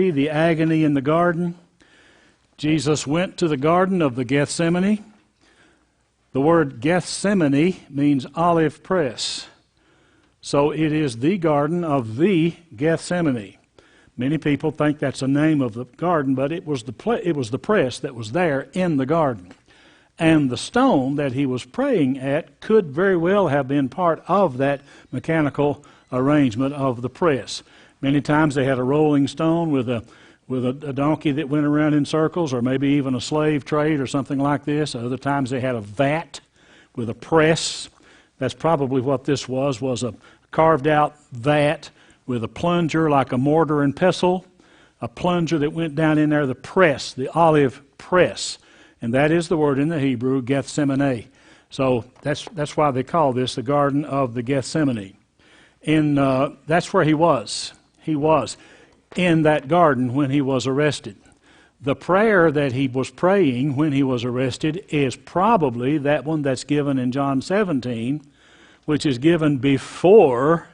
3, the agony in the garden. Jesus went to the garden of the Gethsemane. The word Gethsemane means olive press. So it is the garden of the Gethsemane. Many people think that's the name of the garden, but it was the press that was there in the garden. And the stone that he was praying at could very well have been part of that mechanical arrangement of the press. Many times they had a rolling stone with a donkey that went around in circles, or maybe even a slave trade or something like this. Other times they had a vat with a press. That's probably what this was a carved out vat with a plunger like a mortar and pestle, a plunger that went down in there, the press, the olive press. And that is the word in the Hebrew, Gethsemane. So that's why they call this the Garden of the Gethsemane. That's where he was. He was in that garden when he was arrested. The prayer that he was praying when he was arrested is probably that one that's given in John 17, which is given before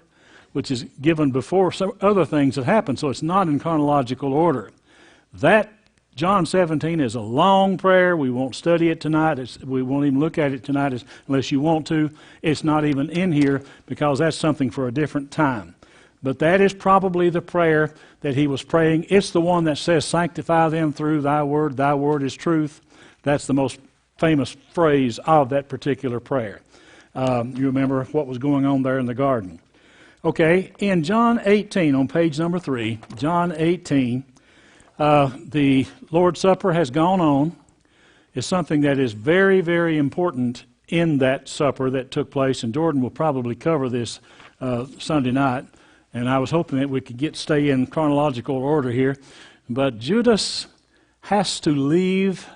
some other things that happened. So it's not in chronological order. That John 17 is a long prayer. We won't study it tonight. We won't even look at it tonight unless you want to. It's not even in here because that's something for a different time. But that is probably the prayer that he was praying. It's the one that says, "Sanctify them through thy word is truth." That's the most famous phrase of that particular prayer. You remember what was going on there in the garden. Okay, in John 18, on page number 3, John 18, the Lord's Supper has gone on. It's something that is very, very important in that supper that took place, and Jordan will probably cover this Sunday night. And I was hoping that we could stay in chronological order here. But Judas has to leave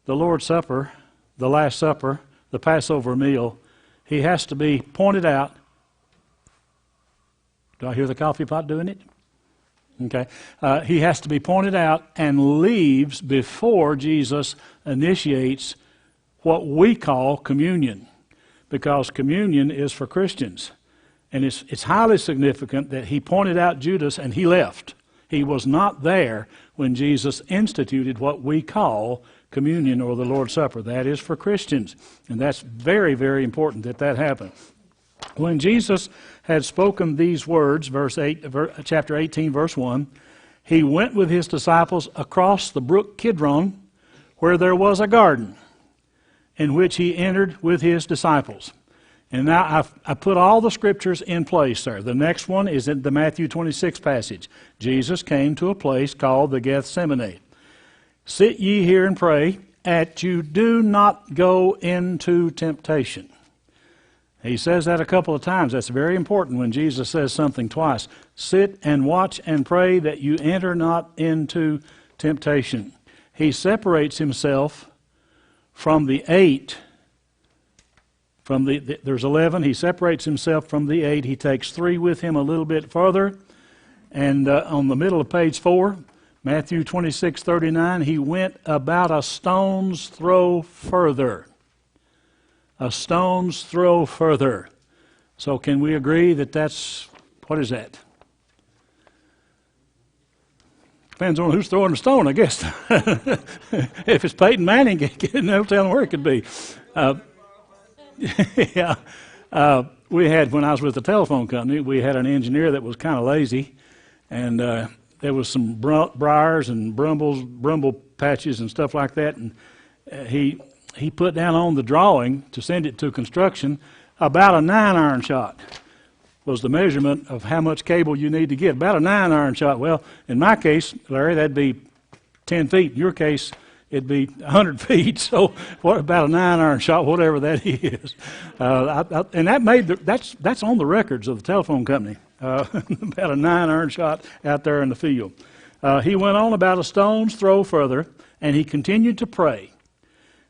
the Lord's Supper, the Last Supper, the Passover meal. He has to be pointed out. Do I hear the coffee pot doing it? Okay. He has to be pointed out and leaves before Jesus initiates what we call communion, because communion is for Christians. And it's highly significant that he pointed out Judas and he left. He was not there when Jesus instituted what we call communion or the Lord's Supper. That is for Christians. And that's very, very important that happened. When Jesus had spoken these words, chapter 18, verse 1, he went with his disciples across the brook Kidron, where there was a garden, in which he entered with his disciples. And now I put all the scriptures in place there. The next one is in the Matthew 26 passage. Jesus came to a place called the Gethsemane. "Sit ye here and pray, that you do not go into temptation." He says that a couple of times. That's very important when Jesus says something twice. Sit and watch and pray that you enter not into temptation. He separates himself from the 8. There's 11. He separates himself from the 8. He takes 3 with him a little bit further. And on the middle of page 4, Matthew 26:39, he went about a stone's throw further. A stone's throw further. So can we agree that what is that? Depends on who's throwing the stone, I guess. If it's Peyton Manning, no telling where it could be. Yeah. We had, when I was with the telephone company, we had an engineer that was kind of lazy, and there was some briars and bramble patches and stuff like that, and he put down on the drawing to send it to construction about a 9-iron shot was the measurement of how much cable you need to get. About a 9-iron shot. Well, in my case, Larry, that'd be 10 feet. In your case, it'd be 100 feet. So about a 9-iron shot, whatever that is. And that's on the records of the telephone company. About a 9-iron shot out there in the field. He went on about a stone's throw further, and he continued to pray.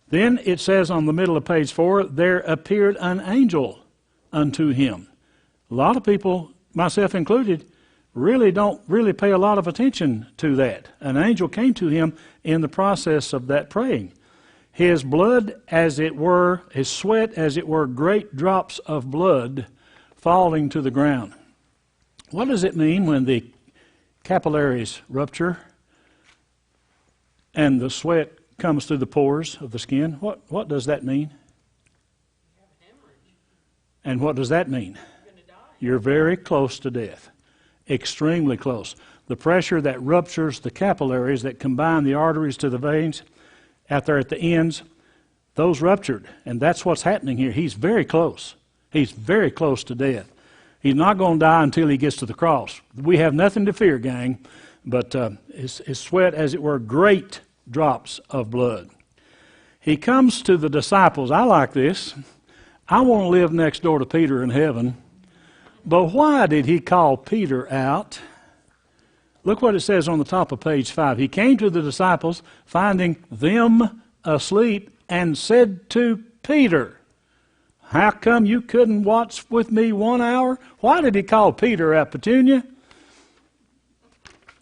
Then it says on the middle of page 4, there appeared an angel unto him. A lot of people, myself included, don't really pay a lot of attention to that. An angel came to him in the process of that praying. His blood, as it were, his sweat, as it were, great drops of blood falling to the ground. What does it mean when the capillaries rupture and the sweat comes through the pores of the skin. What does that mean? And what does that mean? You're very close to death. Extremely close. The pressure that ruptures the capillaries that combine the arteries to the veins out there at the ends, those ruptured. And that's what's happening here. He's very close. He's very close to death. He's not going to die until he gets to the cross. We have nothing to fear, gang, but his sweat, as it were, great drops of blood. He comes to the disciples. I like this. I want to live next door to Peter in heaven. But why did he call Peter out? Look what it says on the top of page 5. He came to the disciples, finding them asleep, and said to Peter, how come you couldn't watch with me 1 hour? Why did he call Peter out, Petunia?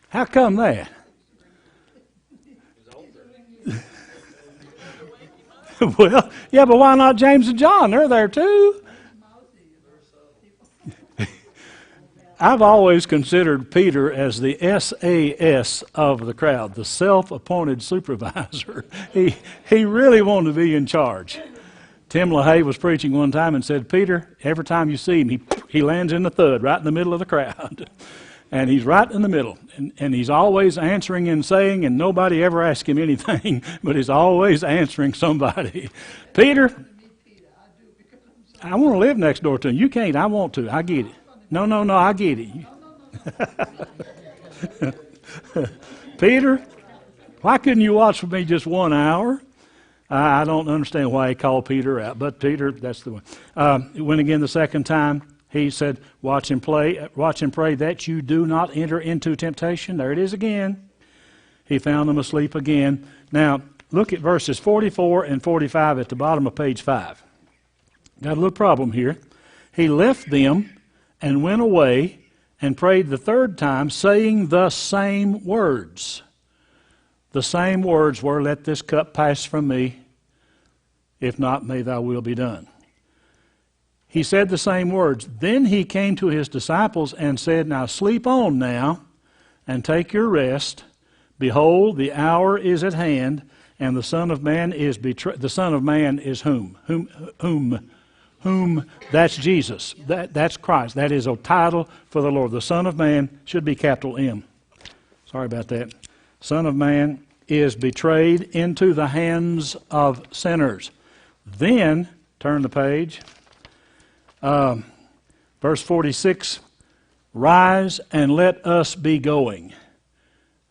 How come that? Well, yeah, but why not James and John? They're there too. I've always considered Peter as the SAS of the crowd, the self-appointed supervisor. He really wanted to be in charge. Tim LaHaye was preaching one time and said, Peter, every time you see him, he lands in the thud, right in the middle of the crowd. And he's right in the middle. And he's always answering and saying, and nobody ever asks him anything, but he's always answering somebody. Peter, I want to live next door to him. You can't. I want to. I get it. No, I get it. Peter, why couldn't you watch with me just 1 hour? I don't understand why he called Peter out, but Peter, that's the one. He went again the second time. He said, watch and pray that you do not enter into temptation. There it is again. He found them asleep again. Now, look at verses 44 and 45 at the bottom of page 5. Got a little problem here. He left them and went away and prayed the third time, saying the same words. The same words were, let this cup pass from me. If not, may thy will be done. He said the same words. Then he came to his disciples and said, now sleep on now and take your rest. Behold, the hour is at hand, and the Son of Man is betrayed. The Son of Man is whom? Whom? That's Jesus. That's Christ. That is a title for the Lord. The Son of Man should be capital M. Sorry about that. Son of Man is betrayed into the hands of sinners. Then, turn the page, verse 46, rise and let us be going.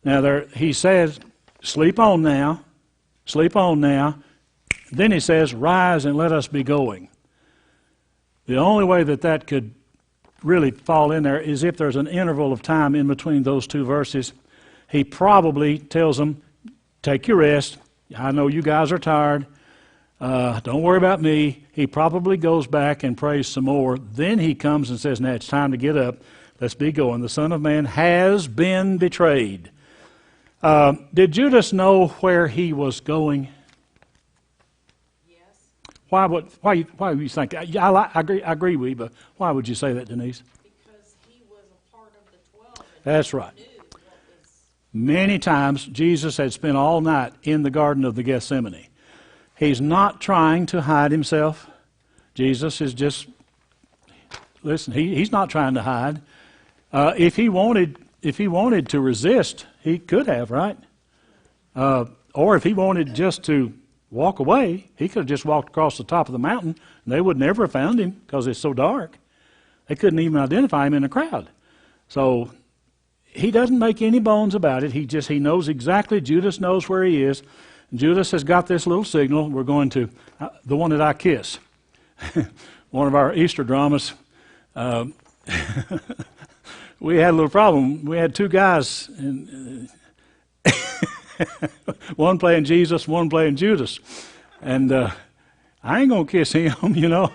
Now there, he says, sleep on now. Then he says, rise and let us be going. The only way that could really fall in there is if there's an interval of time in between those two verses. He probably tells them, take your rest. I know you guys are tired. Don't worry about me. He probably goes back and prays some more. Then he comes and says, now it's time to get up. Let's be going. The Son of Man has been betrayed. Did Judas know where he was going? Yes. Why would you think? I agree with you, but why would you say that, Denise? Because he was a part of the 12. That's right. Many times Jesus had spent all night in the Garden of the Gethsemane. He's not trying to hide himself. Jesus is just, listen, he's not trying to hide. If he wanted to resist, he could have, right? Or if he wanted just to walk away, he could have just walked across the top of the mountain, and they would never have found him because it's so dark. They couldn't even identify him in the crowd. So he doesn't make any bones about it. He knows exactly. Judas knows where he is. Judas has got this little signal. We're going to, the one that I kiss. One of our Easter dramas. We had a little problem. We had two guys, one playing Jesus, one playing Judas. And I ain't going to kiss him, you know.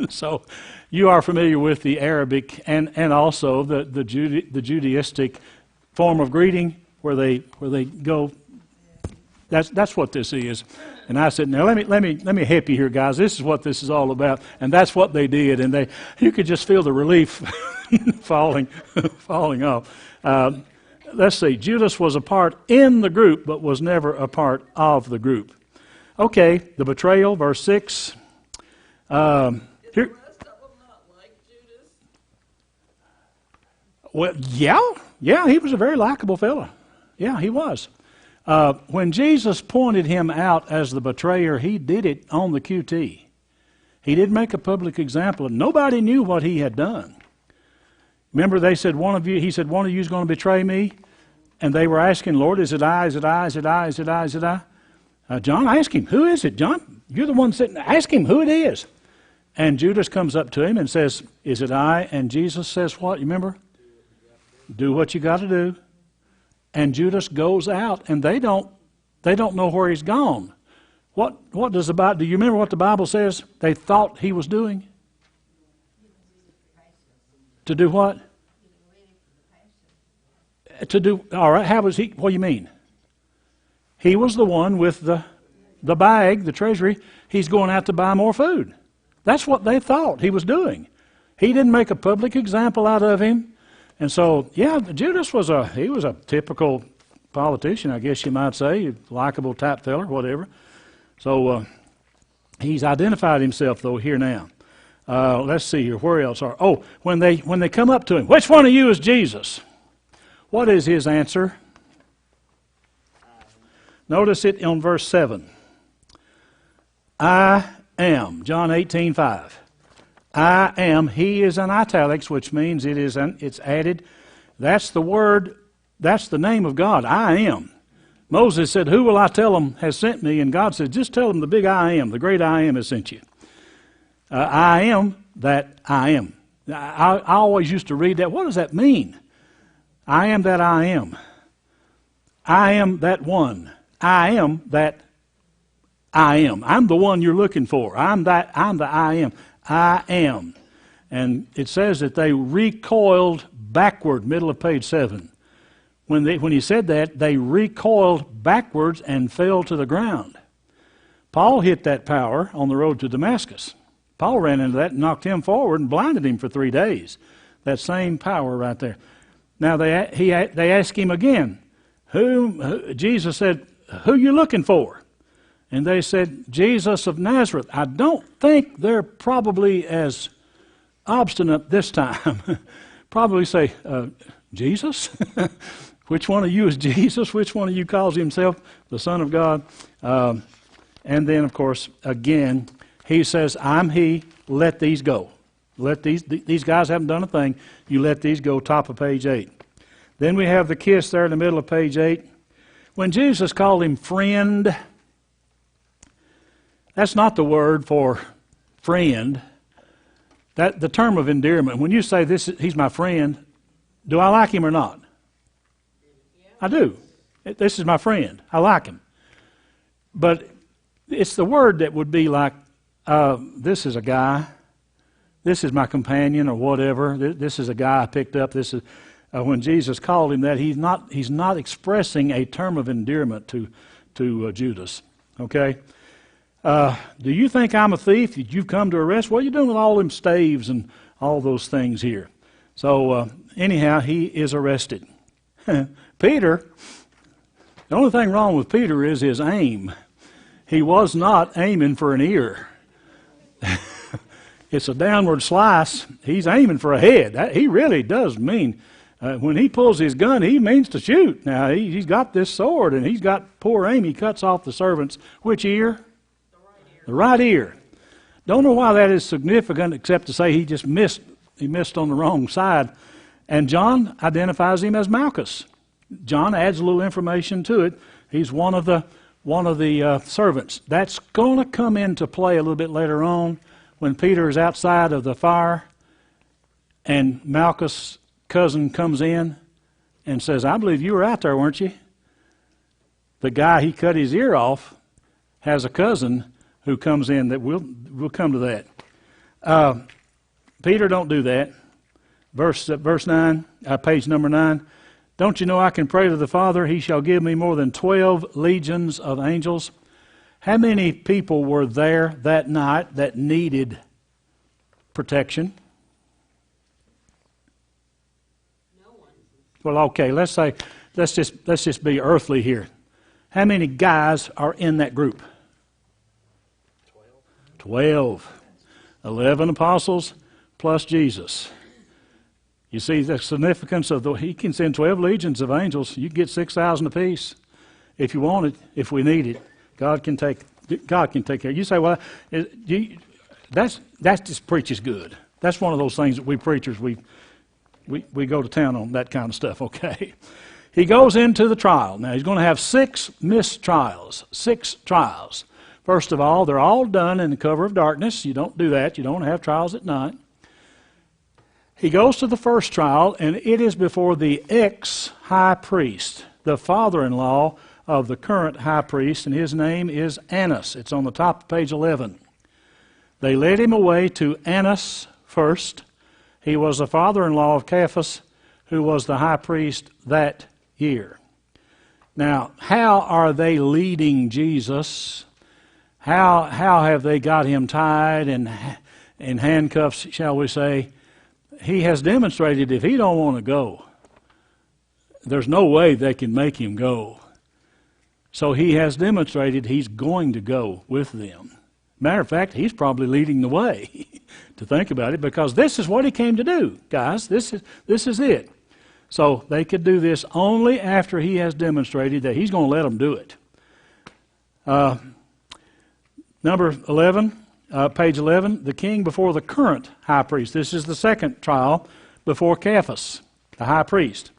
So you are familiar with the Arabic and also the Judaistic form of greeting where they go. That's what this is. And I said, now let me help you here, guys. This is what this is all about. And that's what they did. And you could just feel the relief falling, falling off. Let's see. Judas was a part in the group, but was never a part of the group. Okay, the betrayal, verse 6. Did the rest of them not like Judas? Well, yeah, he was a very likable fella. Yeah, he was. When Jesus pointed him out as the betrayer, he did it on the QT. He didn't make a public example of. Nobody knew what he had done. Remember, they said he said, one of you is going to betray me. And they were asking, Lord, is it I, is it I, is it I, is it I, is it I? John, ask him, who is it, John? You're the one sitting there. Ask him who it is. And Judas comes up to him and says, is it I? And Jesus says what? You remember? Do what you got to do. And Judas goes out, and they don't know where he's gone. What does the Bible? Do you remember what the Bible says they thought he was doing? To do what? To do, all right, how was he? What do you mean? He was the one with the bag, the treasury. He's going out to buy more food. That's what they thought he was doing. He didn't make a public example out of him. And so, yeah, Judas was a typical politician, I guess you might say, likable type feller, whatever. So he's identified himself, though, here now. Let's see here, where else are? Oh, when they come up to him, which one of you is Jesus? What is his answer? Notice it on verse 7. I am, John 18:5. I am, he is in italics, which means it's added. That's the word, that's the name of God, I am. Moses said, who will I tell them has sent me? And God said, just tell them the big I am, the great I am has sent you. I am that I am. I always used to read that. What does that mean? I am that I am. I am that one. I am that I am. I'm the one you're looking for. I'm the I am. I am. And it says that they recoiled backward, middle of page 7. When he said that, they recoiled backwards and fell to the ground. Paul hit that power on the road to Damascus. Paul ran into that and knocked him forward and blinded him for 3 days. That same power right there. Now they asked him again, Jesus said, who you looking for? And they said, Jesus of Nazareth. I don't think they're probably as obstinate this time. Probably say, Jesus? Which one of you is Jesus? Which one of you calls himself the Son of God? And then, of course, again, he says, I'm he, let these go. Let these guys haven't done a thing. You let these go, top of page 8. Then we have the kiss there in the middle of page 8. When Jesus called him friend, that's not the word for friend. That the term of endearment. When you say he's my friend, do I like him or not? Yeah. I do. This is my friend. I like him. But it's the word that would be like, this is a guy. This is my companion or whatever. This is a guy I picked up. This is when Jesus called him that. He's not expressing a term of endearment to Judas. Okay. Do you think I'm a thief that you've come to arrest? What are you doing with all them staves and all those things here? So anyhow, he is arrested. Peter, the only thing wrong with Peter is his aim. He was not aiming for an ear. It's a downward slice. He's aiming for a head. He really does mean, when he pulls his gun, he means to shoot. Now, he's got this sword, and he's got poor aim. He cuts off the servant's, which ear? The right ear. Don't know why that is significant, except to say he just missed. He missed on the wrong side. And John identifies him as Malchus. John adds a little information to it. He's one of the servants. That's going to come into play a little bit later on when Peter is outside of the fire and Malchus' cousin comes in and says, I believe you were out there, weren't you? The guy he cut his ear off has a cousin who comes in that we'll come to that. Peter, don't do that. Verse 9, page number 9. Don't you know I can pray to the Father, he shall give me more than 12 legions of angels? How many people were there that night that needed protection? Well, okay, let's just be earthly here. How many guys are in that group? 12. 11 apostles plus Jesus. You see the significance of he can send 12 legions of angels. You can get 6,000 apiece if you want it, if we need it. God can take care. You say, well, that just preaches good. That's one of those things that we preachers, we go to town on that kind of stuff, okay? He goes into the trial. Now, he's going to have 6 mistrials, 6 trials. First of all, they're all done in the cover of darkness. You don't do that. You don't have trials at night. He goes to the first trial, and it is before the ex-high priest, the father-in-law of the current high priest, and his name is Annas. It's on the top of page 11. They led him away to Annas first. He was the father-in-law of Caiaphas, who was the high priest that year. Now, how are they leading Jesus? How have they got him tied and in handcuffs, shall we say? He has demonstrated if he don't want to go, there's no way they can make him go. So he has demonstrated he's going to go with them. Matter of fact, he's probably leading the way to think about it, because this is what he came to do, guys. This is it. So they could do this only after he has demonstrated that he's going to let them do it. Number 11, page 11, the king before the current high priest. This is the second trial before Caiaphas, the high priest.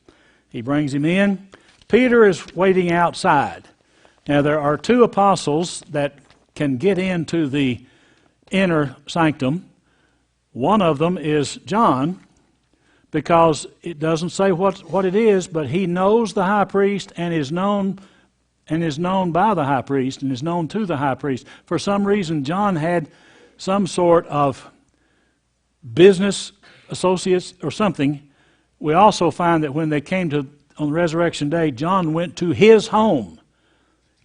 He brings him in. Peter is waiting outside. Now, there are 2 apostles that can get into the inner sanctum. One of them is John, because it doesn't say what it is, but he knows the high priest and is known by the high priest and is known to the high priest. For some reason, John had some sort of business associates or something. We also find that when they came on Resurrection Day, John went to his home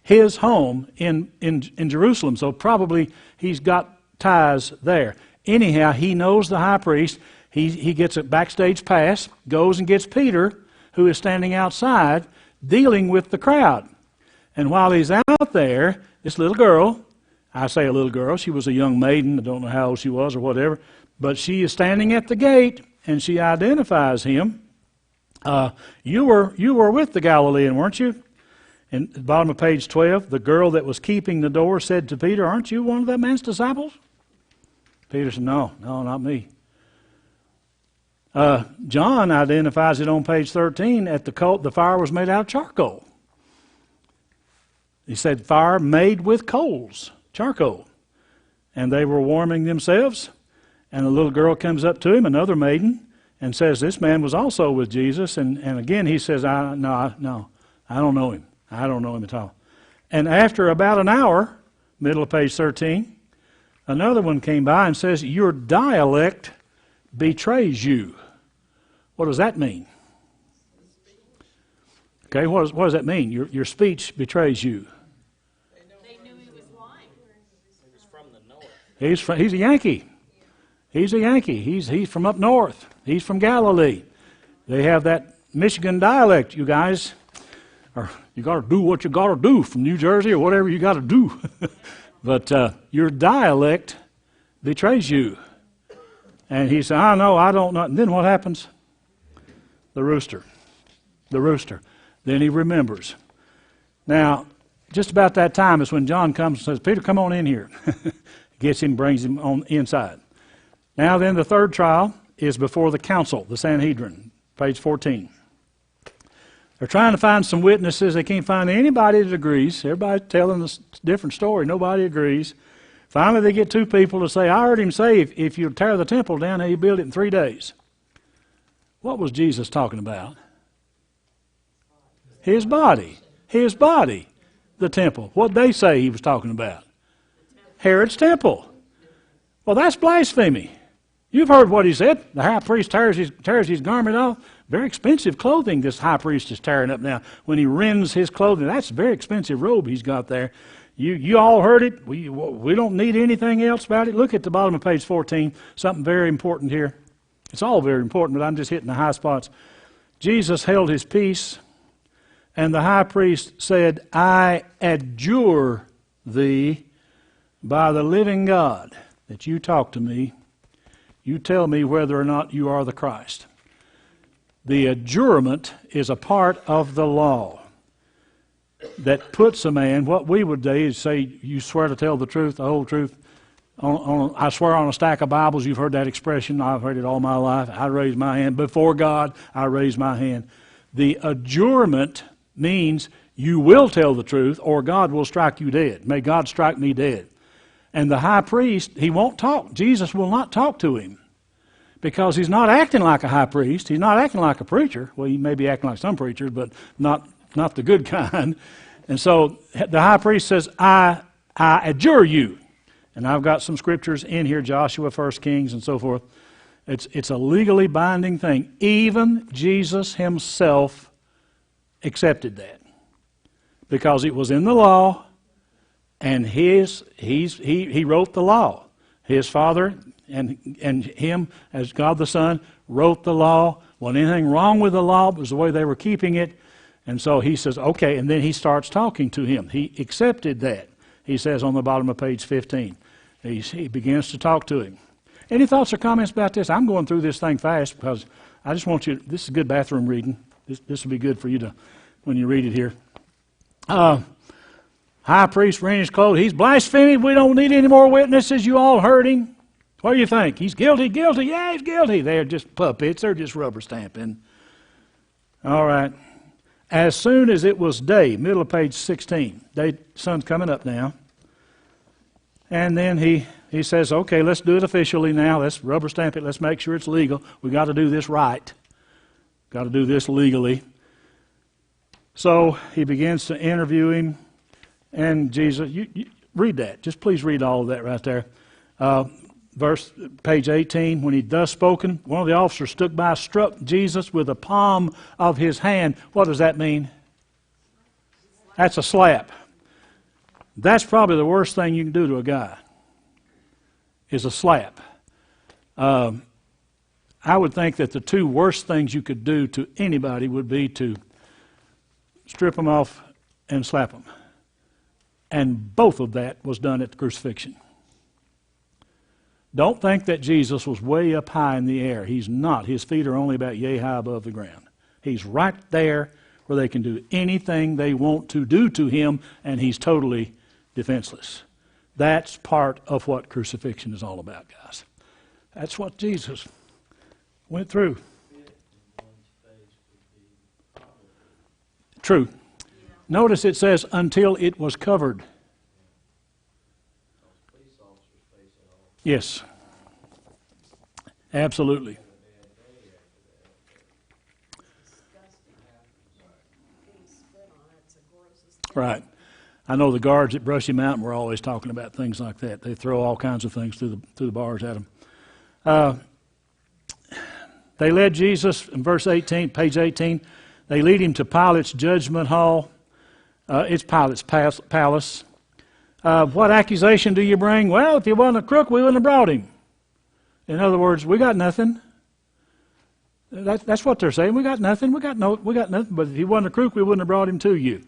in Jerusalem. So probably he's got ties there. Anyhow, he knows the high priest. He gets a backstage pass, goes and gets Peter, who is standing outside, dealing with the crowd. And while he's out there, this little girl, I say a little girl, she was a young maiden, I don't know how old she was or whatever, but she is standing at the gate, and she identifies him. You were with the Galilean, weren't you? And at the bottom of page 12, the girl that was keeping the door said to Peter, aren't you one of that man's disciples? Peter said, no, not me. John identifies it on page 13 at the fire was made out of charcoal. He said fire made with coals, charcoal. And they were warming themselves. And a little girl comes up to him, another maiden, and says, this man was also with Jesus. And again he says, no, I don't know him. I don't know him at all. And after about an hour, middle of page 13, another one came by and says, your dialect betrays you. What does that mean? Okay, what does that mean? Your speech betrays you. They knew he was lying. He was from the north. He's a Yankee. He's a Yankee. He's from up north. He's from Galilee. They have that Michigan dialect, you guys. Or you got to do what you got to do from New Jersey or whatever you got to do. But your dialect betrays you. And he said, I know, I don't know. And then what happens? The rooster. Then he remembers. Now, just about that time is when John comes and says, Peter, come on in here. Gets him, brings him on inside. Now then, the third trial is before the council, the Sanhedrin, page 14. They're trying to find some witnesses. They can't find anybody that agrees. Everybody's telling a different story. Nobody agrees. Finally, they get 2 people to say, I heard him say, if you tear the temple down, he'll build it in 3 days. What was Jesus talking about? His body. His body. The temple. What did they say he was talking about? Herod's temple. Well, that's blasphemy. You've heard what he said. The high priest tears his garment off. Very expensive clothing this high priest is tearing up now. When he rends his clothing, that's a very expensive robe he's got there. You all heard it. We don't need anything else about it. Look at the bottom of page 14. Something very important here. It's all very important, but I'm just hitting the high spots. Jesus held his peace, and the high priest said, I adjure thee by the living God that you talk to me. You tell me whether or not you are the Christ. The adjurement is a part of the law that puts a man, what we would do is say, you swear to tell the truth, the whole truth. I swear on a stack of Bibles. You've heard that expression. I've heard it all my life. I raise my hand. Before God, I raise my hand. The adjurement means you will tell the truth or God will strike you dead. May God strike me dead. And the high priest, he won't talk. Jesus will not talk to him because he's not acting like a high priest. He's not acting like a preacher. Well, he may be acting like some preachers, but not the good kind. And so the high priest says, I adjure you. And I've got some scriptures in here, Joshua, 1 Kings, and so forth. It's a legally binding thing. Even Jesus himself accepted that because it was in the law, and he wrote the law. His Father and him, as God the Son, wrote the law. Wasn't anything wrong with the law, it was the way they were keeping it. And so he says, okay, and then he starts talking to him. He accepted that. He says on the bottom of page 15. He begins to talk to him. Any thoughts or comments about this? I'm going through this thing fast because I just want you, this is good bathroom reading. This will be good for you to, when you read it here. High priest rent his clothes. He's blaspheming. We don't need any more witnesses. You all heard him. What do you think? He's guilty, guilty. Yeah, he's guilty. They're just puppets. They're just rubber stamping. All right. As soon as it was day, middle of page 16, sun's coming up now. And then he says, okay, let's do it officially now. Let's rubber stamp it. Let's make sure it's legal. We've got to do this right. Got to do this legally. So he begins to interview him. And Jesus, you read that. Just please read all of that right there. Page 18, when he'd thus spoken, one of the officers stood by, struck Jesus with the palm of his hand. What does that mean? That's a slap. That's probably the worst thing you can do to a guy, is a slap. I would think that the two worst things you could do to anybody would be to strip them off and slap them. And both of that was done at the crucifixion. Don't think that Jesus was way up high in the air. He's not. His feet are only about yay high above the ground. He's right there where they can do anything they want to do to him, and he's totally defenseless. That's part of what crucifixion is all about, guys. That's what Jesus went through. True. Notice it says, until it was covered. Yes. Absolutely. Right. I know the guards at Brushy Mountain were always talking about things like that. They throw all kinds of things through the bars at them. They led Jesus, in verse 18, page 18, they lead him to Pilate's judgment hall. It's Pilate's palace. What accusation do you bring? Well, if he wasn't a crook, we wouldn't have brought him. In other words, we got nothing. That's what they're saying. We got nothing. We got nothing. But if he wasn't a crook, we wouldn't have brought him to you.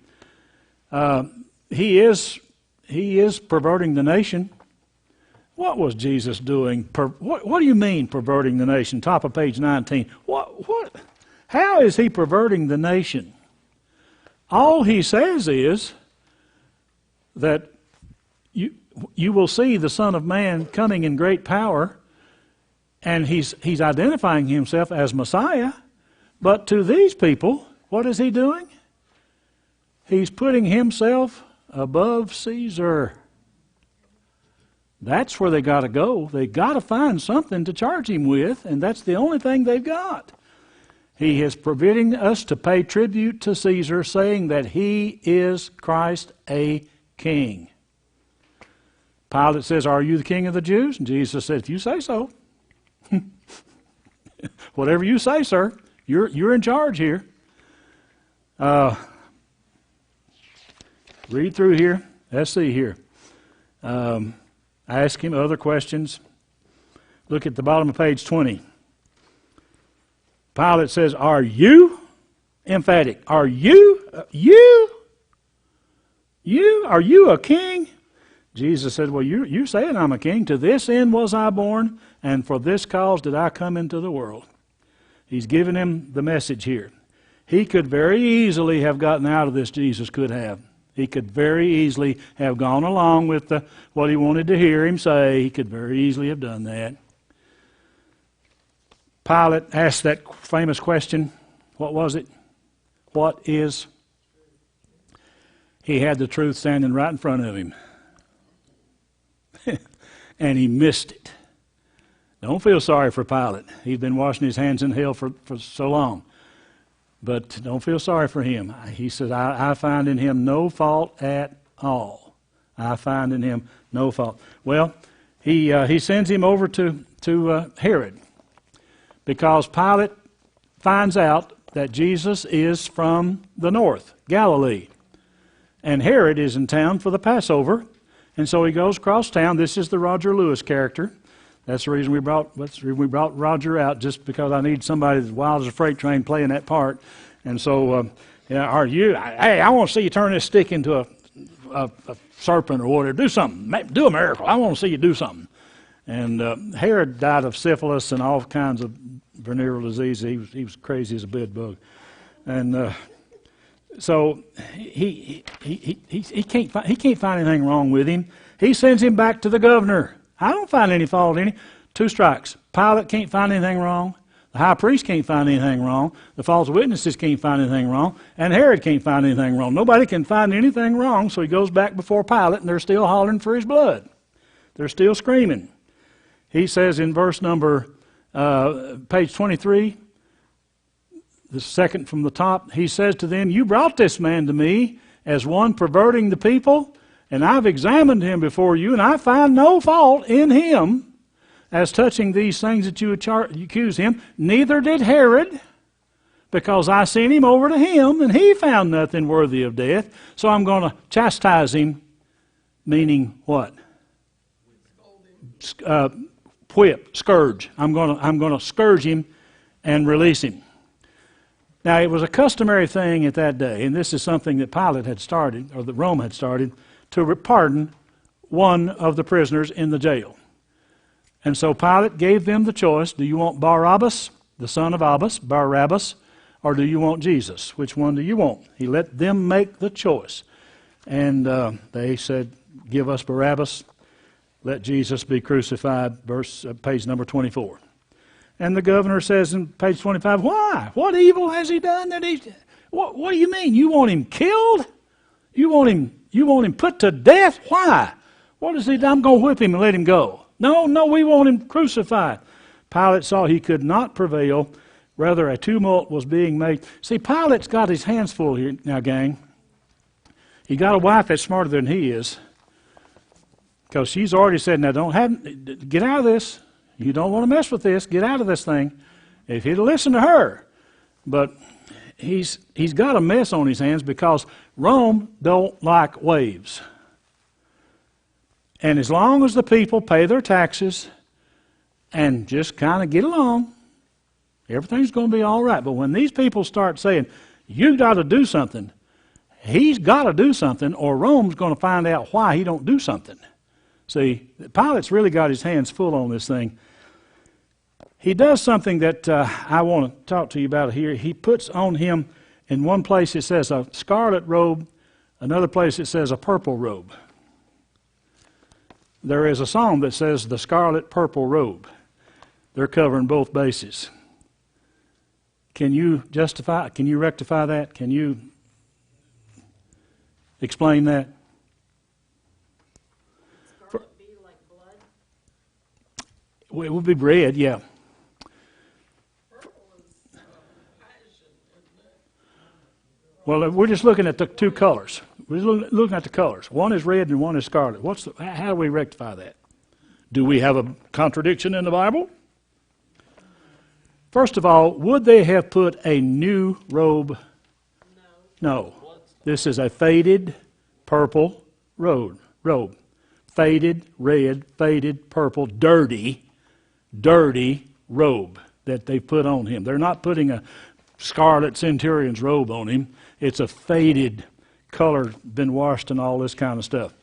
He is perverting the nation. What was Jesus doing? What do you mean perverting the nation? Top of page 19. What? How is he perverting the nation? All he says is that you will see the Son of Man coming in great power, and he's identifying himself as Messiah. But to these people, what is he doing? He's putting himself above Caesar. That's where they got to go. They got to find something to charge him with, and that's the only thing they've got. He is forbidding us to pay tribute to Caesar, saying that he is Christ, a king. Pilate says, "Are you the king of the Jews?" And Jesus said, "If you say so." Whatever you say, sir. You're in charge here. Read through here. Let's see here. Ask him other questions. Look at the bottom of page 20. Pilate says, "Are you emphatic. Are you a king? Jesus said, well, you're saying I'm a king. To this end was I born, and for this cause did I come into the world. He's giving him the message here. He could very easily have gotten out of this, Jesus could have. He could very easily have gone along with what he wanted to hear him say. He could very easily have done that. Pilate asked that famous question. What was it? What is? He had the truth standing right in front of him. And he missed it. Don't feel sorry for Pilate. He's been washing his hands in hell for so long. But don't feel sorry for him. He says, I find in him no fault at all. I find in him no fault. Well, he sends him over to Herod, because Pilate finds out that Jesus is from the north, Galilee. And Herod is in town for the Passover. And so he goes across town. This is the Roger Lewis character. That's the reason we brought Roger out, just because I need somebody as wild as a freight train playing that part. And so, hey, I want to see you turn this stick into a serpent or whatever. Do something. Do a miracle. I want to see you do something. And Herod died of syphilis and all kinds of venereal disease. He was crazy as a bed bug. And so he can't find anything wrong with him. He sends him back to the governor. I don't find any fault in it. 2 strikes. Pilate can't find anything wrong. The high priest can't find anything wrong. The false witnesses can't find anything wrong. And Herod can't find anything wrong. Nobody can find anything wrong, so he goes back before Pilate, and they're still hollering for his blood. They're still screaming. He says in verse number, page 23, the second from the top, he says to them, you brought this man to me as one perverting the people, and I've examined him before you, and I find no fault in him as touching these things that you accuse him. Neither did Herod, because I sent him over to him, and he found nothing worthy of death. So I'm going to chastise him, meaning what? Whip, scourge. I'm going to scourge him and release him. Now, it was a customary thing at that day, and this is something that Pilate had started, or that Rome had started, to pardon one of the prisoners in the jail. And so Pilate gave them the choice: do you want Barabbas, the son of Abbas, Barabbas, or do you want Jesus? Which one do you want? He let them make the choice. And they said, give us Barabbas, let Jesus be crucified, page number 24. And the governor says in page 25, why? What evil has he done that he... What do you mean? You want him killed? You want him put to death? Why? What has he done? I'm going to whip him and let him go. No, we want him crucified. Pilate saw he could not prevail. Rather, a tumult was being made. See, Pilate's got his hands full here now, gang. He got a wife that's smarter than he is, because she's already said, now get out of this. You don't want to mess with this. Get out of this thing. If he'd listen to her. But he's got a mess on his hands, because Rome don't like waves. And as long as the people pay their taxes and just kind of get along, everything's going to be all right. But when these people start saying, you got to do something, he's got to do something, or Rome's going to find out why he don't do something. See, Pilate's really got his hands full on this thing. He does something that I want to talk to you about here. He puts on him, in one place it says a scarlet robe, another place it says a purple robe. There is a psalm that says the scarlet purple robe. They're covering both bases. Can you rectify that? Can you explain that? Scarlet be like blood? Well, it would be red, yeah. Purple is passion, isn't it? Well, we're just looking at the two colors. We're looking at the colors. One is red and one is scarlet. How do we rectify that? Do we have a contradiction in the Bible? First of all, would they have put a new robe? No. This is a faded purple robe. Faded red, faded purple, dirty robe that they put on him. They're not putting scarlet centurion's robe on him. It's a faded color, been washed and all this kind of stuff.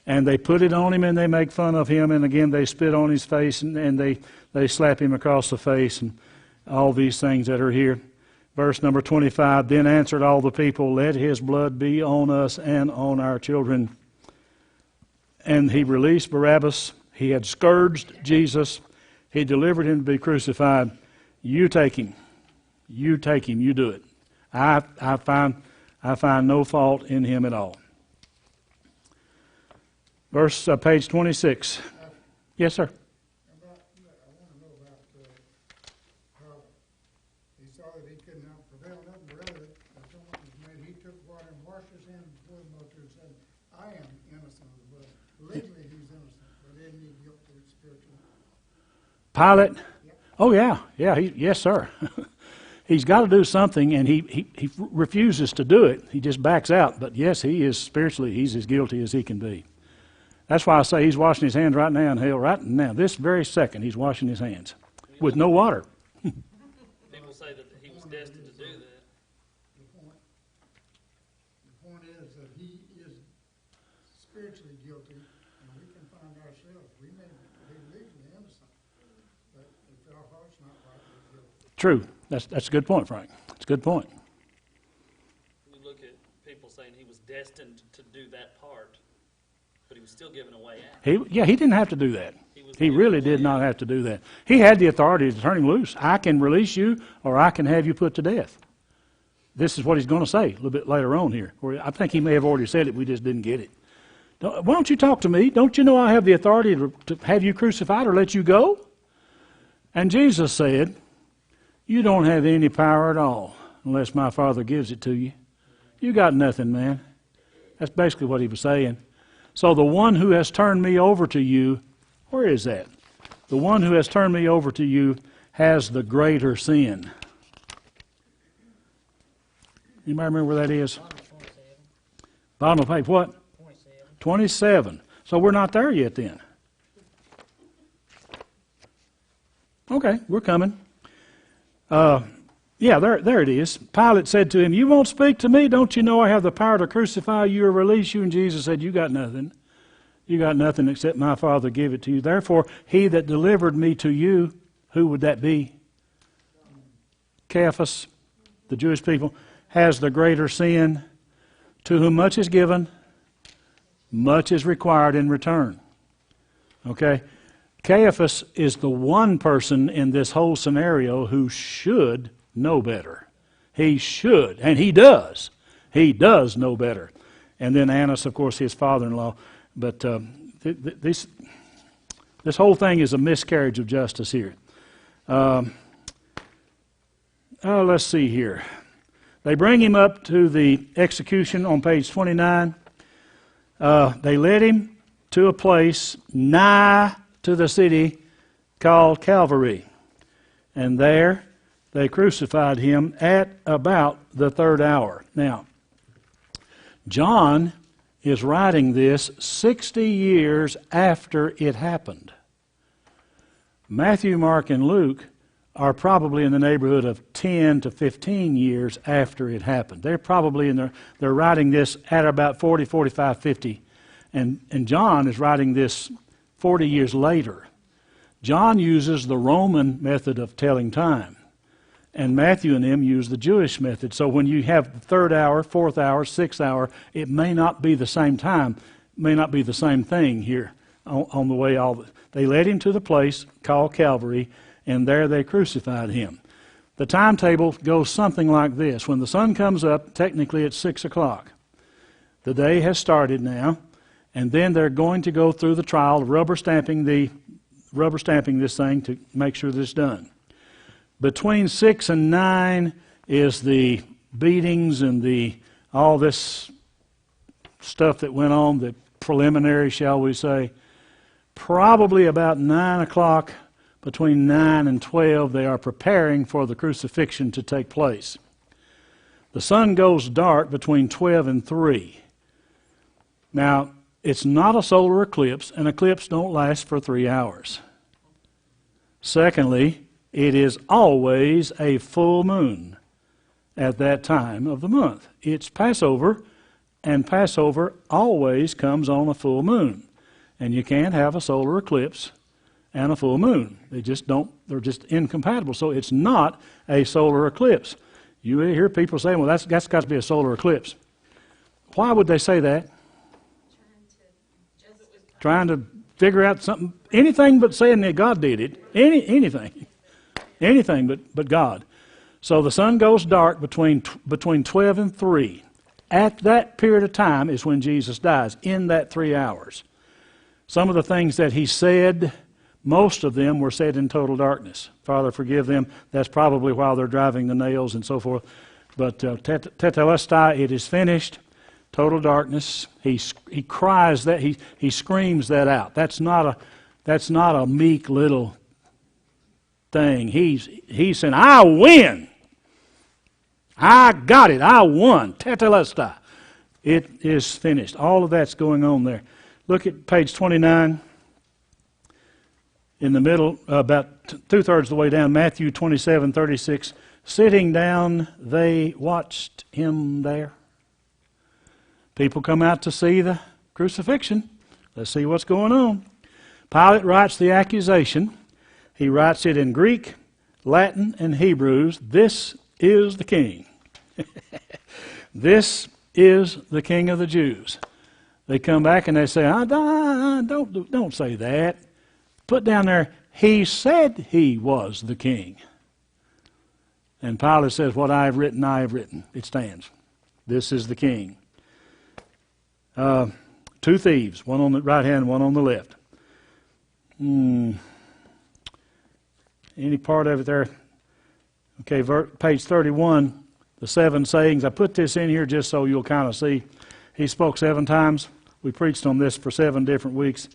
And they put it on him and they make fun of him, and again they spit on his face and they slap him across the face and all these things that are here. Verse number 25, then answered all the people, let his blood be on us and on our children. And he released Barabbas. He had scourged Jesus. He delivered him to be crucified. You take him. You take him. You do it. I find no fault in him at all. Page 26. Yes, sir. I want to know about how he saw that he could not prevail nothing rather than someone was made. He took water and washed his hands before the multitude and said, I am innocent of the blood. Legally he's innocent, but isn't he guilty spiritually? Pilate? Yeah. Oh, yeah. Yes, sir. He's got to do something, and he refuses to do it. He just backs out. But yes, he is spiritually, he's as guilty as he can be. That's why I say he's washing his hands right now in hell. Right now, this very second, he's washing his hands with no water. People say that he was destined to do that. The point is that he is spiritually guilty, and we can find ourselves. We may be legally innocent, but if our heart's not right, we're guilty. True. That's a good point, Frank. That's a good point. You look at people saying he was destined to do that part, but he was still given a way out. He didn't have to do that. He really did not have to do that. He had the authority to turn him loose. I can release you, or I can have you put to death. This is what he's going to say a little bit later on here. Or I think he may have already said it. We just didn't get it. Why don't you talk to me? Don't you know I have the authority to have you crucified or let you go? And Jesus said, you don't have any power at all unless my Father gives it to you. You got nothing, man. That's basically what he was saying. So the one who has turned me over to you, where is that? The one who has turned me over to you has the greater sin. Anybody remember where that is? Bottom of page what? 27. So we're not there yet then. Okay, we're coming. There it is. Pilate said to him, you won't speak to me? Don't you know I have the power to crucify you or release you? And Jesus said, you got nothing. You got nothing except my Father give it to you. Therefore, he that delivered me to you, who would that be? Caiaphas, the Jewish people, has the greater sin. To whom much is given, much is required in return. Okay? Caiaphas is the one person in this whole scenario who should know better. He should, and he does. He does know better. And then Annas, of course, his father-in-law. But this whole thing is a miscarriage of justice here. Let's see here. They bring him up to the execution on page 29. They led him to a place nigh to the city called Calvary. And there they crucified him at about the third hour. Now, John is writing this 60 years after it happened. Matthew, Mark, and Luke are probably in the neighborhood of 10 to 15 years after it happened. They're probably they're writing this at about 40, 45, 50. And John is writing this 40 years later. John uses the Roman method of telling time. And Matthew and them use the Jewish method. So when you have the third hour, fourth hour, sixth hour, it may not be the same time, may not be the same thing here on the way they led him to the place called Calvary, and there they crucified him. The timetable goes something like this. When the sun comes up, technically it's 6 o'clock. The day has started now, and then they're going to go through the trial, rubber stamping this thing to make sure that it's done. Between 6 and 9 is the beatings and all this stuff that went on, the preliminary, shall we say. Probably about 9 o'clock, between 9 and 12, they are preparing for the crucifixion to take place. The sun goes dark between 12 and 3. Now, it's not a solar eclipse. An eclipse don't last for 3 hours. Secondly, it is always a full moon. at that time of the month. It's Passover, and Passover always comes on a full moon. And you can't have a solar eclipse and a full moon. They're just incompatible. So it's not a solar eclipse. You hear people saying, well, that's got to be a solar eclipse. Why would they say that? Trying to figure out something, anything but saying that God did it. Anything but God. So the sun goes dark between 12 and 3. At that period of time is when Jesus dies, in that 3 hours. Some of the things that he said, most of them were said in total darkness. Father, forgive them. That's probably while they're driving the nails and so forth. But tetelestai, it is finished. Total darkness. He cries that. He screams that out. That's not a meek little thing. He's saying, I win. I got it. I won. Tetelestai. It is finished. All of that's going on there. Look at page 29. In the middle, about two-thirds of the way down, Matthew 27:36. Sitting down, they watched him there. People come out to see the crucifixion. Let's see what's going on. Pilate writes the accusation. He writes it in Greek, Latin, and Hebrews. This is the king. This is the king of the Jews. They come back and they say, don't say that. Put down there, he said he was the king. And Pilate says, what I have written, I have written. It stands. This is the king. Two thieves, one on the right hand, one on the left. Any part of it there? Okay, page 31, the 7 sayings. I put this in here just so you'll kind of see. He spoke 7 times. We preached on this for 7 different weeks.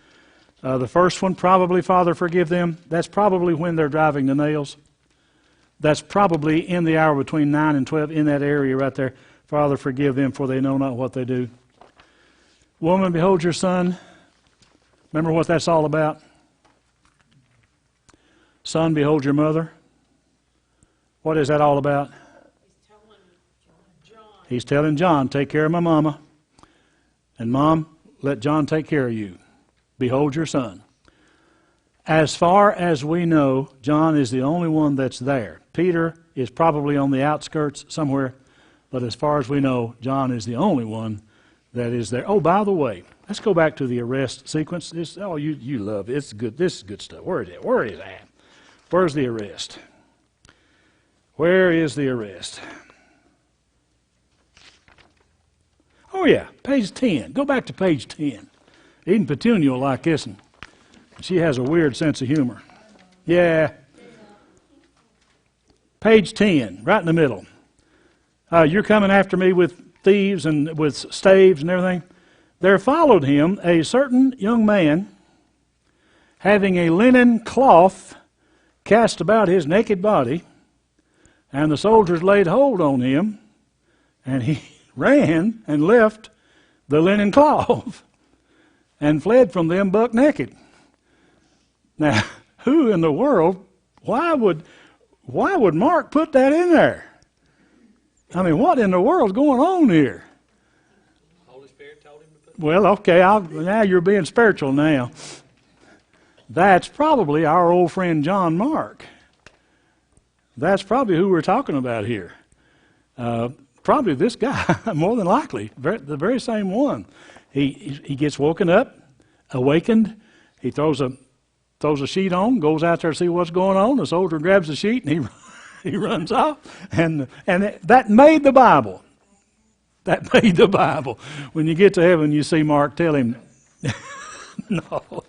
The first one, probably, Father, forgive them. That's probably when they're driving the nails. That's probably in the hour between 9 and 12, in that area right there. Father, forgive them, for they know not what they do. Woman, behold your son. Remember what that's all about? Son, behold your mother. What is that all about? He's telling John, take care of my mama. And Mom, let John take care of you. Behold your son. As far as we know, John is the only one that's there. Peter is probably on the outskirts somewhere, but as far as we know, John is the only one that is there. Oh, by the way, let's go back to the arrest sequence. You love it. It's good. This is good stuff. Where is it? Where is that? Where's the arrest? Where is the arrest? Oh, yeah, page 10. Go back to page 10. Even Petunia will like this one. She has a weird sense of humor. Yeah. Page 10, right in the middle. You're coming after me with thieves and with staves and everything. There followed him a certain young man having a linen cloth cast about his naked body, and the soldiers laid hold on him, and he ran and left the linen cloth and fled from them buck naked. Now, who in the world, why would Mark put that in there? I mean, what in the world's going on here? Holy Spirit told him to put Well, okay, now you're being spiritual now. That's probably our old friend John Mark. That's probably who we're talking about here. Probably this guy, more than likely, the very same one. He gets woken up, awakened. He throws a sheet on, goes out there to see what's going on. The soldier grabs the sheet and he runs off. And that made the Bible. That made the Bible. When you get to heaven, you see Mark tell him, no.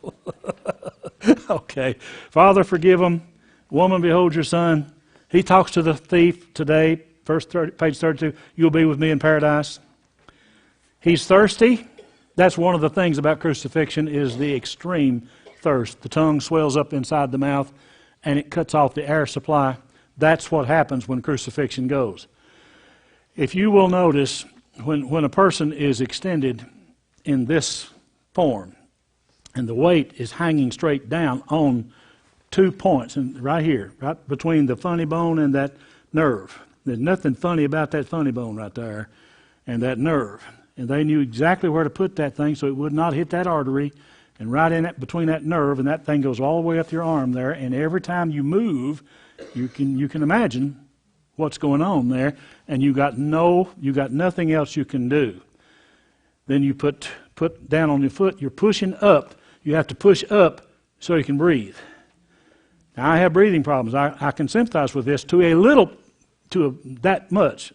Okay. Father, forgive him. Woman, behold your son. He talks to the thief today, page 32. You'll be with me in paradise. He's thirsty. That's one of the things about crucifixion is the extreme thirst. The tongue swells up inside the mouth and it cuts off the air supply. That's what happens when crucifixion goes. If you will notice, when a person is extended in this form and the weight is hanging straight down on 2 points, and right here, right between the funny bone and that nerve, There's nothing funny about that funny bone right there and that nerve. And they knew exactly where to put that thing so it would not hit that artery and right in it between that nerve, and that thing goes all the way up your arm there. And every time you move, you can imagine what's going on there, and you got nothing else you can do. Then you put down on your foot, you're pushing up. You have to push up so you can breathe. Now, I have breathing problems. I can sympathize with this that much.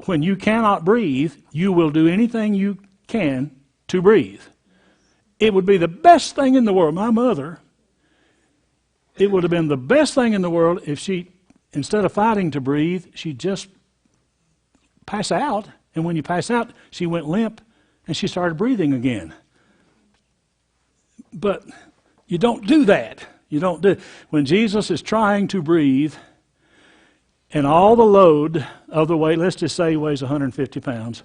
When you cannot breathe, you will do anything you can to breathe. It would be the best thing in the world. My mother, it would have been the best thing in the world if she, instead of fighting to breathe, she'd just pass out. And when you pass out, she went limp and she started breathing again. But you don't do that. You don't do. When Jesus is trying to breathe, and all the load of the weight, let's just say he weighs 150 pounds.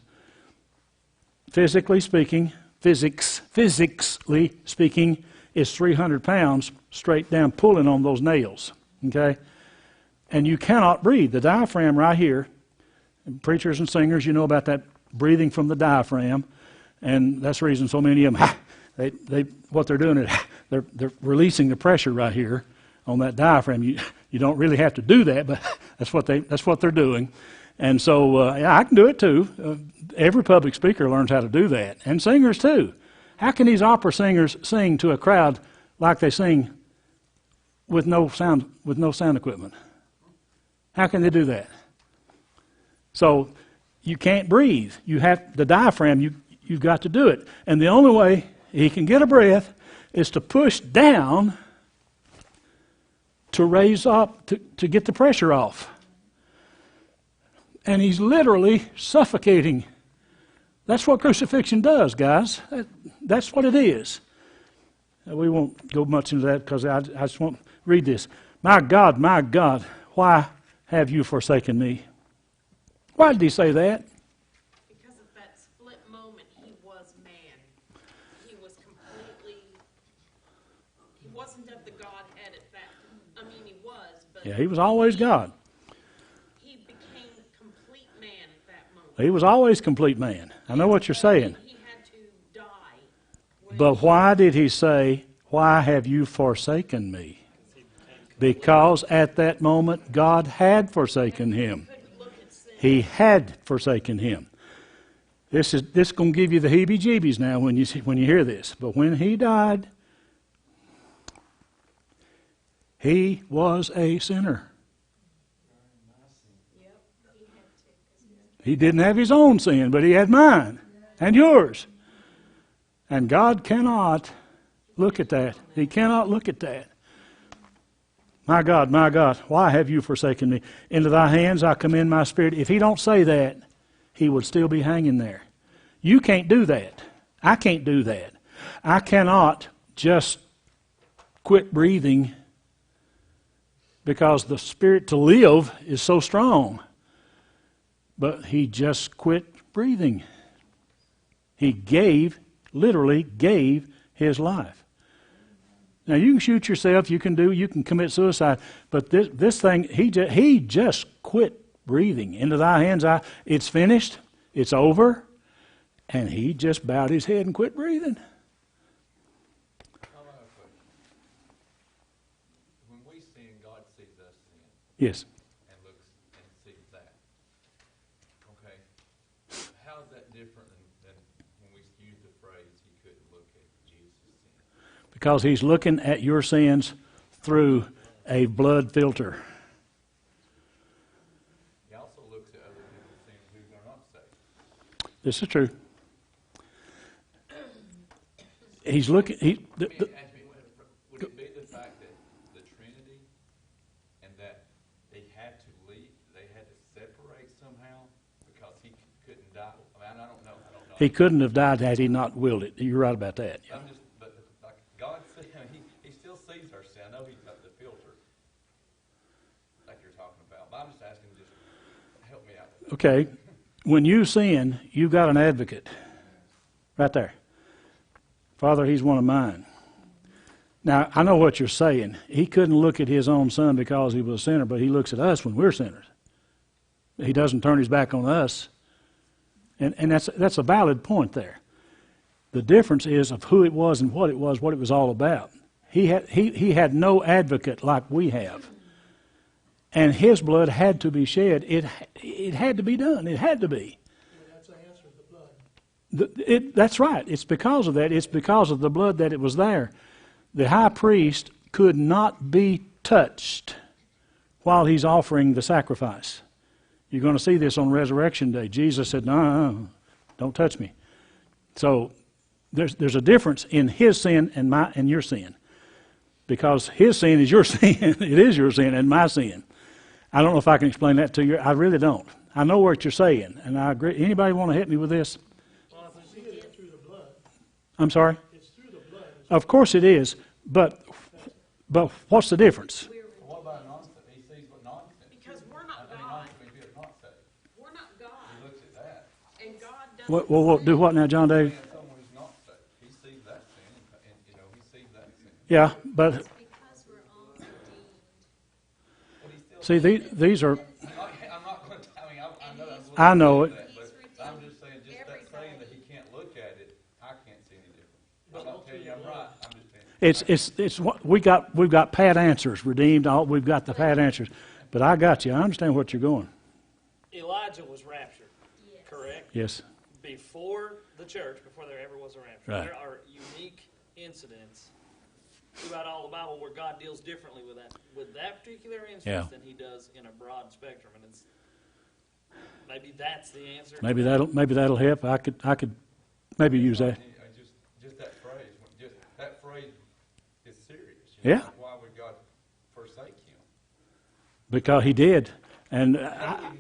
Physically speaking, physically speaking, is 300 pounds straight down pulling on those nails. Okay? And you cannot breathe. The diaphragm right here, and preachers and singers, you know about that breathing from the diaphragm. And that's the reason so many of them, what they're doing is they're releasing the pressure right here on that diaphragm. You don't really have to do that, but that's what they're doing. And so I can do it too. Every public speaker learns how to do that, and singers too. How can these opera singers sing to a crowd like they sing with no sound equipment? How can they do that? So you can't breathe. You have the diaphragm. You've got to do it, and the only way he can get a breath is to push down to raise up, to get the pressure off. And he's literally suffocating. That's what crucifixion does, guys. That's what it is. We won't go much into that because I just won't read this. My God, why have you forsaken me? Why did he say that? Because of that split moment, he was man. He was completely, he wasn't of the Godhead at that, I mean he was, but... Yeah, he was always God. He became complete man at that moment. He was always complete man. I know what you're saying. He had to die. But why did he say, why have you forsaken me? Because at that moment, God had forsaken him. He had forsaken him. This is going to give you the heebie-jeebies now when you hear this. But when he died, he was a sinner. He didn't have his own sin, but he had mine and yours. And God cannot look at that. He cannot look at that. My God, why have you forsaken me? Into thy hands I commend my spirit. If he don't say that, he would still be hanging there. You can't do that. I can't do that. I cannot just quit breathing because the spirit to live is so strong. But he just quit breathing. He literally gave his life. Now you can shoot yourself, you can commit suicide, but this thing, he just quit breathing. Into thy hands it's finished, it's over, and he just bowed his head and quit breathing. When we sin, God sees us sin. Yes. And looks and sees that. Okay. How is that different than when we use the phrase, he couldn't look at Jesus' sin? Because he's looking at your sins through a blood filter. He also looks at other people's sins who are not saved. This is true. He's looking. Would it be the fact that the Trinity and that they had to leave, they had to separate somehow because he couldn't die? I mean, I don't know. He couldn't have died had he not willed it. You're right about that. Yeah. But like God, he still sees our sin. I know he's got the filter, like you're talking about. But I'm just asking, just help me out. Okay. When you sin, you've got an advocate. Right there. Father, he's one of mine. Now, I know what you're saying. He couldn't look at his own son because he was a sinner, but he looks at us when we're sinners. He doesn't turn his back on us. And that's a valid point there. The difference is of who it was and what it was all about. He had no advocate like we have. And his blood had to be shed. It had to be done. It had to be. That's the answer, the blood. That's right. It's because of that. It's because of the blood that it was there. The high priest could not be touched while he's offering the sacrifice. You're going to see this on Resurrection Day. Jesus said, no, don't touch me. So there's a difference in his sin and your sin. Because his sin is your sin. It is your sin and my sin. I don't know if I can explain that to you. I really don't. I know what you're saying, and I agree. Anybody want to help me with this? Well, I see it through the blood. I'm sorry? It's through the blood. Of course it is, but what's the difference? What about nonsense? He sees what nonsense. Because we're not I mean, God. nonsense means you're not saved. We're not God. He looks at that. And God doesn't. Well, do what now, John David? And someone who's not saved, he sees that sin, and he sees that sin. Yeah, but It's because we're all redeemed. But he still see, these are. I'm not going to. I mean, I know. I know it. But I'm just saying, just that saying that he can't look at it, I can't see any difference. I'm not telling you I'm right. I'm just saying. It's what we've got pat answers, redeemed. We've got the pat answers. But I got you. I understand what you're going. Elijah was raptured, Yes. correct? Yes. Before the church, before there ever was a rapture. Right. There are unique incidents throughout all the Bible where God deals differently with that particular instance Yeah. than he does in a broad spectrum. And it's maybe that's the answer. Maybe that'll help. I could maybe use that. Just that phrase. Just that phrase is serious. Yeah. Why would God forsake him? Because he did. And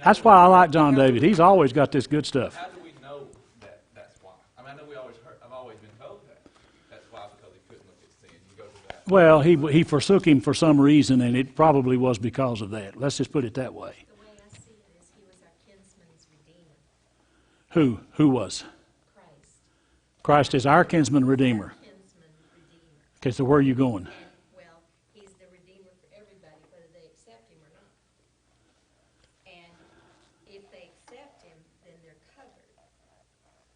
that's why I like John David. He's always got this good stuff. How do we know that that's why? I mean, I know I've always been told that. That's why, because he couldn't look at sin. You go to that. Well, he forsook him for some reason, and it probably was because of that. Let's just put it that way. The way I see it is he was our kinsman's redeemer. Who was? Christ. Christ is our kinsman redeemer. Kinsman redeemer. Okay, so where are you going? And, well, he's the redeemer for everybody, whether they accept him or not. And if they accept him, then they're covered.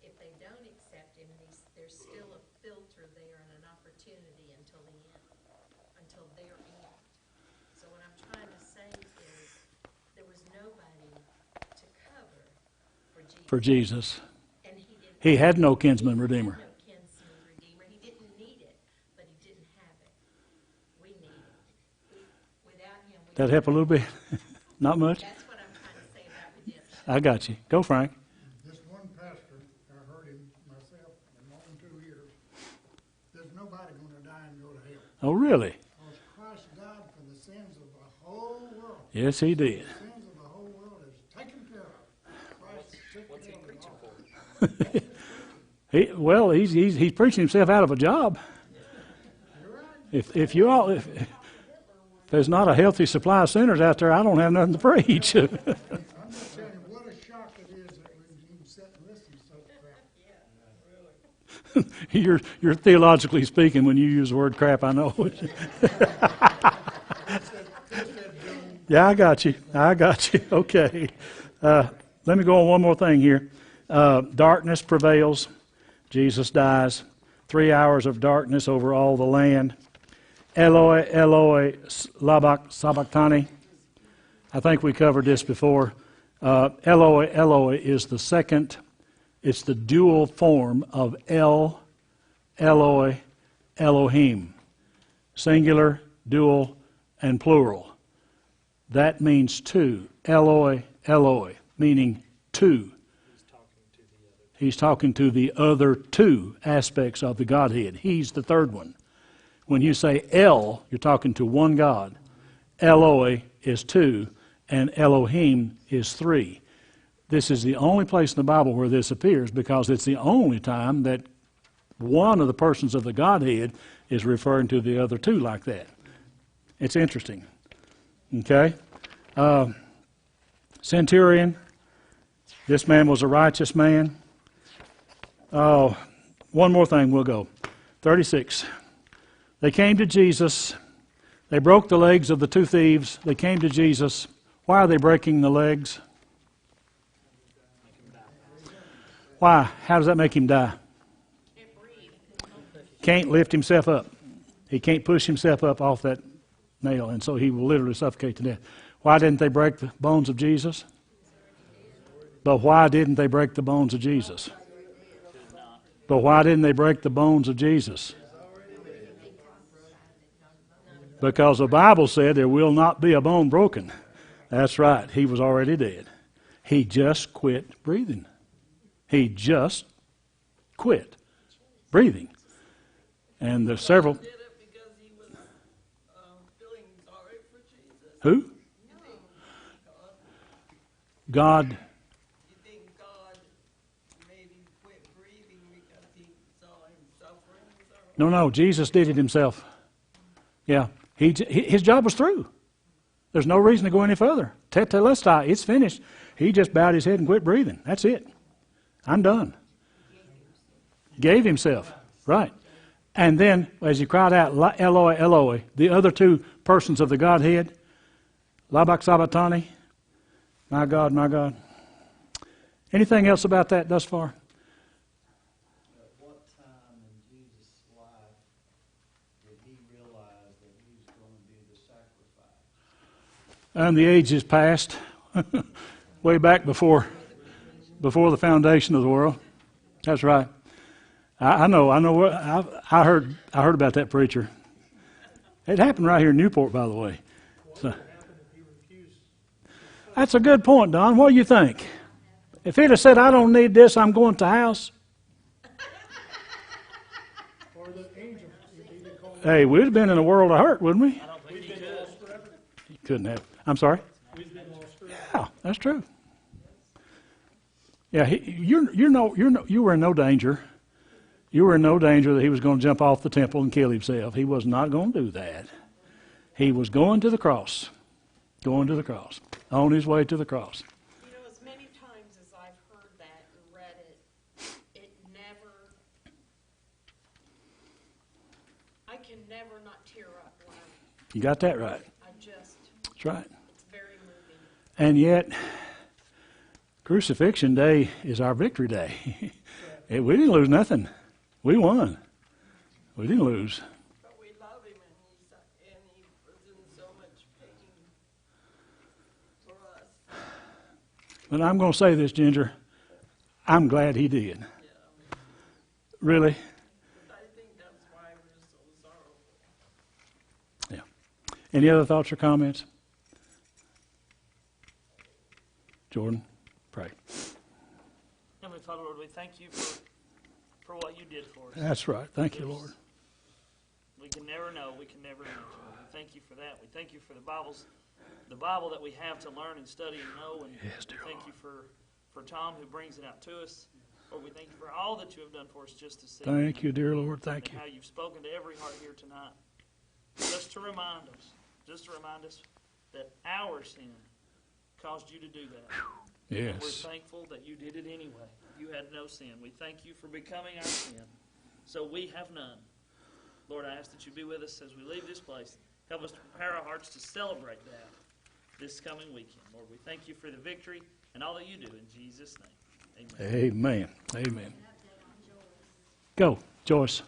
If they don't accept him, there's still a filter there and an opportunity until the end, until their end. So what I'm trying to say is there was nobody to cover for Jesus. For Jesus. And he didn't. He had no kinsman redeemer. No kinsman redeemer. He didn't need it, but he didn't have it. We need it. Without him, we That help a little bit? Not much? That's what I'm trying to say about redemption. I got you. Go, Frank. This one pastor, I heard him myself in more than 2 years, there's nobody gonna die and go to hell. Oh, really? Because Christ died for the sins of the whole world. Yes, he did. The sins of the whole world is taken care of. Christ took What's he care of it preaching all. Well, he's preaching himself out of a job. You're right. If there's not a healthy supply of sinners out there, I don't have nothing to preach. I'm just telling you, what a shock it is that we even sit and listen to such crap. You're theologically speaking when you use the word crap, I know. Yeah, I got you. Okay. Let me go on one more thing here. Darkness prevails. Jesus dies. 3 hours of darkness over all the land. Eloi, Eloi, lama sabachthani. I think we covered this before. Eloi, Eloi is the second. It's the dual form of El, Eloi, Elohim. Singular, dual, and plural. That means two. Eloi, Eloi, meaning two. He's talking to the other two aspects of the Godhead. He's the third one. When you say El, you're talking to one God. Eloi is two, and Elohim is three. This is the only place in the Bible where this appears because it's the only time that one of the persons of the Godhead is referring to the other two like that. It's interesting. Okay? Centurion. This man was a righteous man. Oh, one more thing, we'll go. 36. They came to Jesus. They broke the legs of the two thieves. They came to Jesus. Why are they breaking the legs? Why? How does that make him die? Can't breathe. Can't lift himself up. He can't push himself up off that nail, and so he will literally suffocate to death. Why didn't they break the bones of Jesus? But why didn't they break the bones of Jesus? But why didn't they break the bones of Jesus? Because the Bible said there will not be a bone broken. That's right. He was already dead. He just quit breathing. He just quit breathing. And there's several. Did it because he was feeling sorry for Jesus? Who? God. You think God made him quit breathing because he saw him suffering? No, Jesus did it himself. Yeah. His job was through. There's no reason to go any further. Tetelestai, it's finished. He just bowed his head and quit breathing. That's it. I'm done. Gave himself. Right. And then, as he cried out, Eloi, Eloi, the other two persons of the Godhead, Labak Sabatani, my God, my God. Anything else about that thus far? At what time in Jesus' life did he realize that he was going to be the sacrifice? And the age is past, way back before the foundation of the world. That's right. I know. I heard about that preacher. It happened right here in Newport, by the way. So, that's a good point, Don. What do you think? If he'd have said, "I don't need this. I'm going to house," Or the angel, if he did call hey, we'd have been in a world of hurt, wouldn't we? I don't think he could. He couldn't have. I'm sorry. we've been lost forever. Yeah, that's true. Yeah, you were in no danger. You were in no danger that he was going to jump off the temple and kill himself. He was not going to do that. He was going to the cross. Going to the cross. On his way to the cross. You know, as many times as I've heard that and read it, it never, I can never not tear up when You got that right. That's right. it's very moving. And yet, Crucifixion Day is our victory day. We didn't lose nothing. We won. We didn't lose. But we love him and he was in so much pain for us. But I'm going to say this, Ginger. I'm glad he did. Really? I think that's why we're so sorrowful. Yeah. Any other thoughts or comments? Jordan, pray. Heavenly Father, Lord, we thank you for what you did for us. That's right. Thank you, Lord. We can never know. We can never know. Lord. We thank you for that. We thank you for the Bible that we have to learn and study and know. And Yes, dear we thank you for Tom who brings it out to us. Lord, we thank you for all that you have done for us just to see. Thank you, dear Lord. Thank and you. how you've spoken to every heart here tonight. Just to remind us that our sin caused you to do that. Yes. We're thankful that you did it anyway. You had no sin. We thank you for becoming our sin, so we have none. Lord, I ask that you be with us as we leave this place. Help us to prepare our hearts to celebrate that this coming weekend. Lord, we thank you for the victory and all that you do in Jesus' name. Amen. Amen. Amen. Go, Joyce.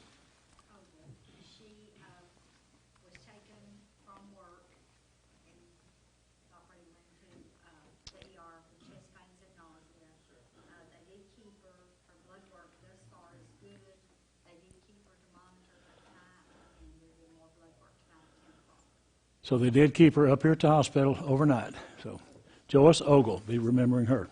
She was taken from work and got ready to went to the ER with chest pains and nausea. They did keep her blood work thus far is good. They did keep her to monitor her tonight, and we're doing more blood work tonight at 10 o'clock. So they did keep her up here at the hospital overnight. So Joyce Ogle, be remembering her.